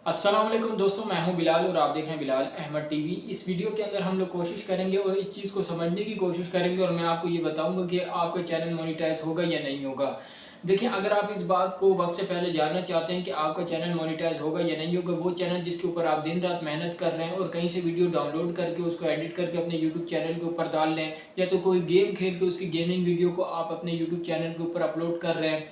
अस्सलाम वालेकुम दोस्तों, मैं हूं बिलाल और आप देख रहे हैं बिलाल अहमद टीवी। इस वीडियो के अंदर हम लोग कोशिश करेंगे और इस चीज़ को समझने की कोशिश करेंगे और मैं आपको ये बताऊंगा कि आपका चैनल मोनेटाइज होगा या नहीं होगा। देखिए, अगर आप इस बात को वक्त से पहले जानना चाहते हैं कि आपका चैनल मोनेटाइज होगा या नहीं होगा, वो चैनल जिसके ऊपर आप दिन रात मेहनत कर रहे हैं और कहीं से वीडियो डाउनलोड करके उसको एडिट करके अपने यूट्यूब चैनल के ऊपर डाल लें, या तो कोई गेम खेल के उसकी गेमिंग वीडियो को आप अपने यूट्यूब चैनल के ऊपर अपलोड कर रहे हैं,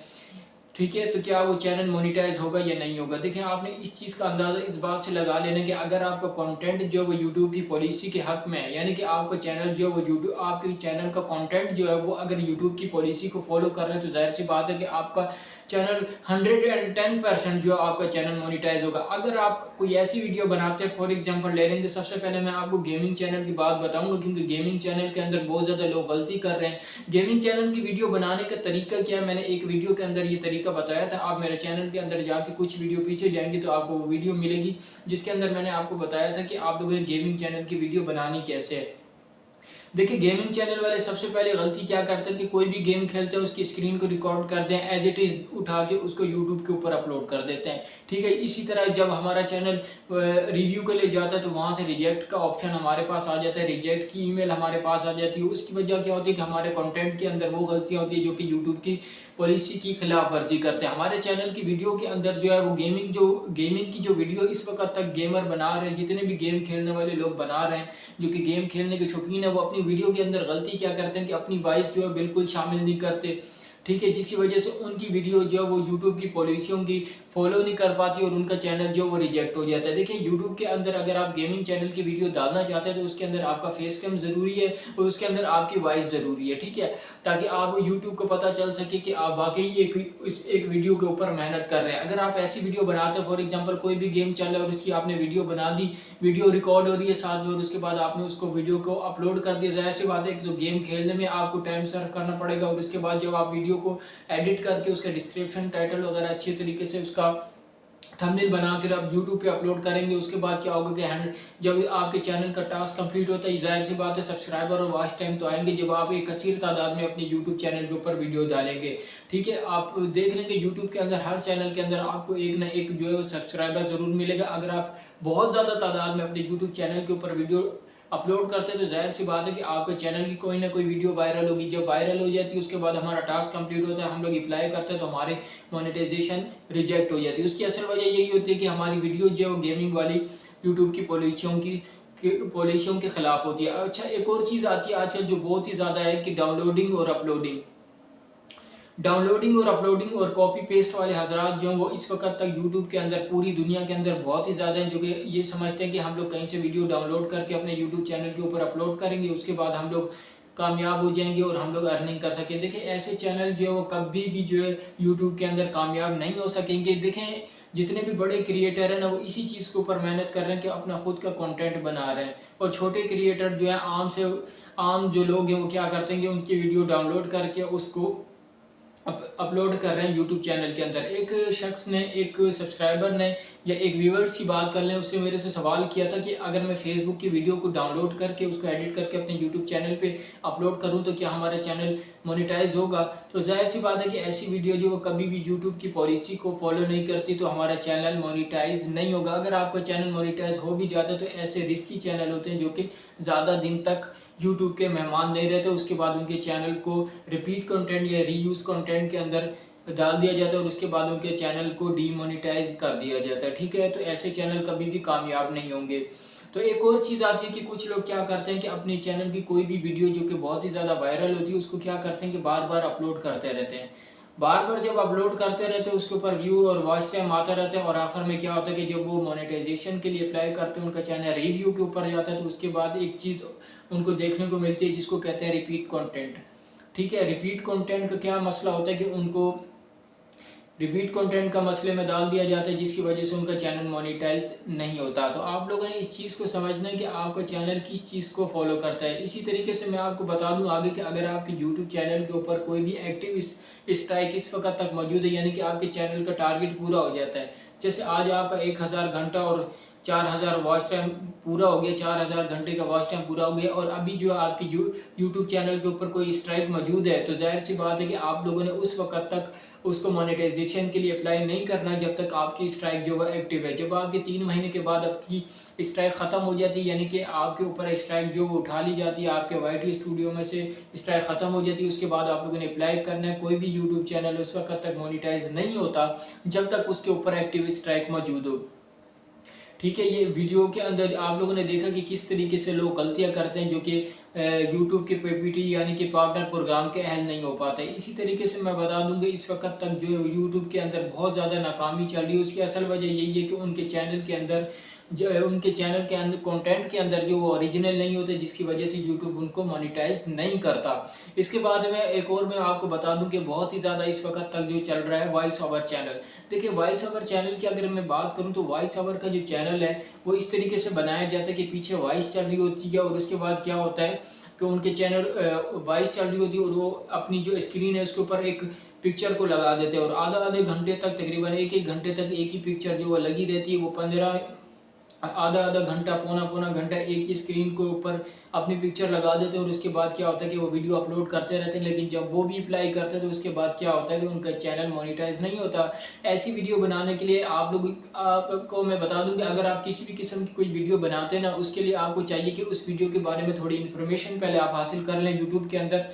ठीक है, तो क्या वो चैनल मोनेटाइज होगा या नहीं होगा। देखिए, आपने इस चीज़ का अंदाज़ा इस बात से लगा लेना कि अगर आपका कंटेंट जो है वो यूट्यूब की पॉलिसी के हक में है, यानी कि आपका चैनल जो है वो यूट्यूब आपके चैनल का कंटेंट जो है वो अगर यूट्यूब की पॉलिसी को फॉलो कर रहे हैं, तो जाहिर सी बात है कि आपका चैनल 110% जो आपका चैनल मोनेटाइज होगा। अगर आप कोई ऐसी वीडियो बनाते हैं, फॉर एग्जांपल ले लेंगे, सबसे पहले मैं आपको गेमिंग चैनल की बात बताऊंगा, क्योंकि गेमिंग चैनल के अंदर बहुत ज़्यादा लोग गलती कर रहे हैं। गेमिंग चैनल की वीडियो बनाने का तरीका क्या है, मैंने एक वीडियो के अंदर ये तरीका बताया था। आप मेरे चैनल के अंदर जाके कुछ वीडियो पीछे जाएंगे तो आपको वो वीडियो मिलेगी, जिसके अंदर मैंने आपको बताया था कि आप लोगों ने गेमिंग चैनल की वीडियो बनानी कैसे है। देखिए, गेमिंग चैनल वाले सबसे पहले गलती क्या करते हैं कि कोई भी गेम खेलते हैं उसकी स्क्रीन को रिकॉर्ड करते हैं, एज इट इज़ उठा के उसको यूट्यूब के ऊपर अपलोड कर देते हैं। ठीक है, इसी तरह जब हमारा चैनल रिव्यू के लिए जाता है तो वहाँ से रिजेक्ट का ऑप्शन हमारे पास आ जाता है, रिजेक्ट की ईमेल हमारे पास आ जाती है। उसकी वजह क्या होती है कि हमारे कंटेंट के अंदर वो गलतियाँ होती है जो कि यूट्यूब की पॉलिसी की खिलाफ वर्जी करते हैं। हमारे चैनल की वीडियो के अंदर जो है वो गेमिंग की जो वीडियो इस वक्त तक गेमर बना रहे हैं, जितने भी गेम खेलने वाले लोग बना रहे हैं, जो कि गेम खेलने के शौकीन है, वो अपनी वीडियो के अंदर गलती क्या करते हैं कि अपनी वॉइस जो है बिल्कुल शामिल नहीं करते। ठीक है, जिसकी वजह से उनकी वीडियो जो है वो यूट्यूब की पॉलिसियों की फॉलो नहीं कर पाती और उनका चैनल जो वो रिजेक्ट हो जाता है। देखिए, यूट्यूब के अंदर अगर आप गेमिंग चैनल की वीडियो डालना चाहते हैं तो उसके अंदर आपका फेस कैम ज़रूरी है और उसके अंदर आपकी वॉइस ज़रूरी है। ठीक है, ताकि आप यूट्यूब को पता चल सके कि आप वाकई एक वीडियो के ऊपर मेहनत कर रहे हैं। अगर आप ऐसी वीडियो बनाते हैं, फॉर एग्जाम्पल कोई भी गेम चल रहा है और उसकी आपने वीडियो बना दी, वीडियो रिकॉर्ड हो रही है साथ में, और उसके बाद आपने उसको वीडियो को अपलोड कर दिया, जाहिर सी बात है कि तो गेम खेलने में आपको टाइम सर्व करना पड़ेगा, और उसके बाद जब आप वीडियो को एडिट करके उसका डिस्क्रिप्शन, टाइटल वगैरह अच्छी तरीके से उसका थंबनेल बना कर आप यूट्यूब पे अपलोड करेंगे, उसके बाद क्या होगा कि जब आपके चैनल का टास्क कंप्लीट होता है, जाहिर सी बात है सब्सक्राइबर और वॉच टाइम तो आएंगे जब आप एक कसीर तादाद में अपने यूट्यूब चैनल के ऊपर वीडियो डालेंगे। ठीक है, आप देख लेंगे यूट्यूब के अंदर हर चैनल के अंदर आपको एक ना एक जो है सब्सक्राइबर जरूर मिलेगा। अगर आप बहुत ज़्यादा तादाद में अपने यूट्यूब चैनल के ऊपर वीडियो अपलोड करते हैं तो जाहिर सी बात है कि आपके चैनल की कोई ना कोई वीडियो वायरल होगी। जब वायरल हो जाती है उसके बाद हमारा टास्क कंप्लीट होता है, हम लोग अप्लाई करते हैं तो हमारे मोनेटाइजेशन रिजेक्ट हो जाती है। उसकी असल वजह यही होती है कि हमारी वीडियो जो है गेमिंग वाली यूट्यूब की पॉलिसियों के खिलाफ होती है। अच्छा, एक और चीज़ आती है आजकल जो बहुत ही ज़्यादा है कि डाउनलोडिंग और अपलोडिंग और कॉपी पेस्ट वाले हजरात जो हैं वो इस वक्त तक यूट्यूब के अंदर पूरी दुनिया के अंदर बहुत ही ज़्यादा हैं, जो कि ये समझते हैं कि हम लोग कहीं से वीडियो डाउनलोड करके अपने यूट्यूब चैनल के ऊपर अपलोड करेंगे, उसके बाद हम लोग कामयाब हो जाएंगे और हम लोग अर्निंग कर सकें। देखिए, ऐसे चैनल जो है वो कभी भी जो है यूट्यूब के अंदर कामयाब नहीं हो सकेंगे। देखें, जितने भी बड़े क्रिएटर हैं ना वो इसी चीज़ के ऊपर मेहनत कर रहे हैं कि अपना खुद का कंटेंट बना रहे हैं, और छोटे क्रिएटर जो है आम जो लोग हैं वो क्या करते हैं कि उनकी वीडियो डाउनलोड करके उसको अपलोड कर रहे हैं यूट्यूब चैनल के अंदर। एक शख्स ने, एक सब्सक्राइबर ने या एक व्यूअर्स की बात कर लें, उसने मेरे से सवाल किया था कि अगर मैं फेसबुक की वीडियो को डाउनलोड करके उसको एडिट करके अपने यूट्यूब चैनल पे अपलोड करूं तो क्या हमारा चैनल मोनेटाइज होगा। तो जाहिर सी बात है कि ऐसी वीडियो जो वो कभी भी यूट्यूब की पॉलिसी को फॉलो नहीं करती तो हमारा चैनल मोनेटाइज नहीं होगा। अगर आपका चैनल मोनेटाइज हो भी जाता है तो ऐसे रिस्की चैनल होते हैं जो कि ज़्यादा दिन तक यूट्यूब के मेहमान नहीं रहते, उसके बाद उनके चैनल को रिपीट कंटेंट या रीयूज कंटेंट के अंदर डाल दिया जाता है और उसके बाद उनके चैनल को डीमोनेटाइज कर दिया जाता है। ठीक है, तो ऐसे चैनल कभी भी कामयाब नहीं होंगे। तो एक और चीज़ आती है कि कुछ लोग क्या करते हैं कि अपने चैनल की कोई भी वीडियो जो कि बहुत ही ज़्यादा वायरल होती है उसको क्या करते हैं कि बार बार अपलोड करते रहते हैं। बार बार जब अपलोड करते रहते हैं उसके ऊपर व्यू और वॉच टाइम आता रहता है, और आखिर में क्या होता है कि जब वो मोनेटाइजेशन के लिए अप्लाई करते हैं, उनका चैनल रिव्यू के ऊपर जाता है, तो उसके बाद एक चीज़ उनको देखने को मिलती है जिसको कहते हैं रिपीट कंटेंट। ठीक है, रिपीट कंटेंट का क्या मसला होता है कि उनको रिपीट कंटेंट का मसले में डाल दिया जाता है, जिसकी वजह से उनका चैनल मोनेटाइज नहीं होता। तो आप लोगों ने इस चीज़ को समझना है कि आपका चैनल किस चीज़ को फॉलो करता है। इसी तरीके से मैं आपको बता दूं आगे कि अगर आपके यूट्यूब चैनल के ऊपर कोई भी एक्टिव स्ट्राइक इस वक्त तक मौजूद है, यानी कि आपके चैनल का टारगेट पूरा हो जाता है, जैसे आज आपका 1000 घंटा और 4000 वॉच टाइम पूरा हो गया, 4000 घंटे का वॉच टाइम पूरा हो गया, और अभी जो आपकी यूट्यूब चैनल के ऊपर कोई स्ट्राइक मौजूद है, तो जाहिर सी बात है कि आप लोगों ने उस वक्त तक उसको मोनेटाइजेशन के लिए अप्लाई नहीं करना जब तक आपकी स्ट्राइक जो है एक्टिव है। जब आपके 3 महीने के बाद आपकी स्ट्राइक ख़त्म हो जाती है, यानी कि आपके ऊपर स्ट्राइक जो उठा ली जाती है, आपके वाईटी स्टूडियो में से स्ट्राइक ख़त्म हो जाती है, उसके बाद आप लोगों ने अप्लाई करना है। कोई भी यूट्यूब चैनल उस वक्त तक मोनेटाइज नहीं होता जब तक उसके ऊपर एक्टिव स्ट्राइक मौजूद हो। ठीक है, ये वीडियो के अंदर आप लोगों ने देखा कि किस तरीके से लोग गलतियां करते हैं जो कि यूट्यूब के पीपीटी यानी कि पार्टनर प्रोग्राम के अहल नहीं हो पाते। इसी तरीके से मैं बता दूंगा इस वक्त तक जो यूट्यूब के अंदर बहुत ज़्यादा नाकामी चल रही है, उसकी असल वजह यही है कि उनके चैनल के अंदर कंटेंट के अंदर जो ओरिजिनल नहीं होते, जिसकी वजह से यूट्यूब उनको मोनेटाइज नहीं करता। इसके बाद में एक और मैं आपको बता दूं कि बहुत ही ज़्यादा इस वक्त तक जो चल रहा है वॉइस ओवर चैनल। देखिए, वॉइस ओवर चैनल की अगर मैं बात करूं तो वॉइस ओवर का जो चैनल है वो इस तरीके से बनाया जाता है कि पीछे वॉइस चल रही होती है और उसके बाद क्या होता है कि उनके चैनल वॉइस चल रही होती है और वो अपनी जो स्क्रीन है उसके ऊपर एक पिक्चर को लगा देते हैं और आधे घंटे तक, तकरीबन एक घंटे तक एक ही पिक्चर जो वो लगी रहती है। वो 15 आधा घंटा, पौना घंटा एक ही स्क्रीन के ऊपर अपनी पिक्चर लगा देते हैं और उसके बाद क्या होता है कि वो वीडियो अपलोड करते रहते हैं। लेकिन जब वो भी अप्लाई करते हैं तो उसके बाद क्या होता है कि उनका चैनल मोनेटाइज नहीं होता। ऐसी वीडियो बनाने के लिए आपको मैं बता दूं कि अगर आप किसी भी किस्म की कोई वीडियो बनाते हैं ना, उसके लिए आपको चाहिए कि उस वीडियो के बारे में थोड़ी इन्फॉर्मेशन पहले आप हासिल कर लें यूट्यूब के अंदर,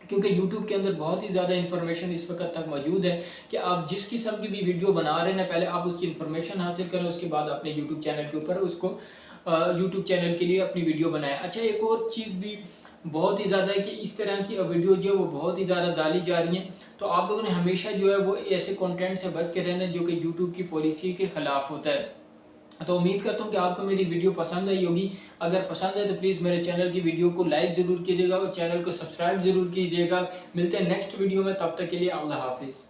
क्योंकि YouTube के अंदर बहुत ही ज़्यादा इन्फॉर्मेशन इस वक्त तक मौजूद है कि आप जिस किस्म की भी वीडियो बना रहे हैं पहले आप उसकी इन्फॉर्मेशन हासिल करें, उसके बाद अपने YouTube चैनल के ऊपर उसको YouTube चैनल के लिए अपनी वीडियो बनाएं। अच्छा, एक और चीज़ भी बहुत ही ज़्यादा है कि इस तरह की वीडियो जो है वो बहुत ही ज़्यादा डाली जा रही हैं, तो आप लोगों ने हमेशा जो है वो ऐसे कंटेंट से बच के रहना जो कि YouTube की पॉलिसी के ख़िलाफ़ होता है। तो उम्मीद करता हूँ कि आपको मेरी वीडियो पसंद आई होगी। अगर पसंद है तो प्लीज़ मेरे चैनल की वीडियो को लाइक ज़रूर कीजिएगा और चैनल को सब्सक्राइब ज़रूर कीजिएगा। मिलते हैं नेक्स्ट वीडियो में, तब तक के लिए अल्लाह हाफिज़।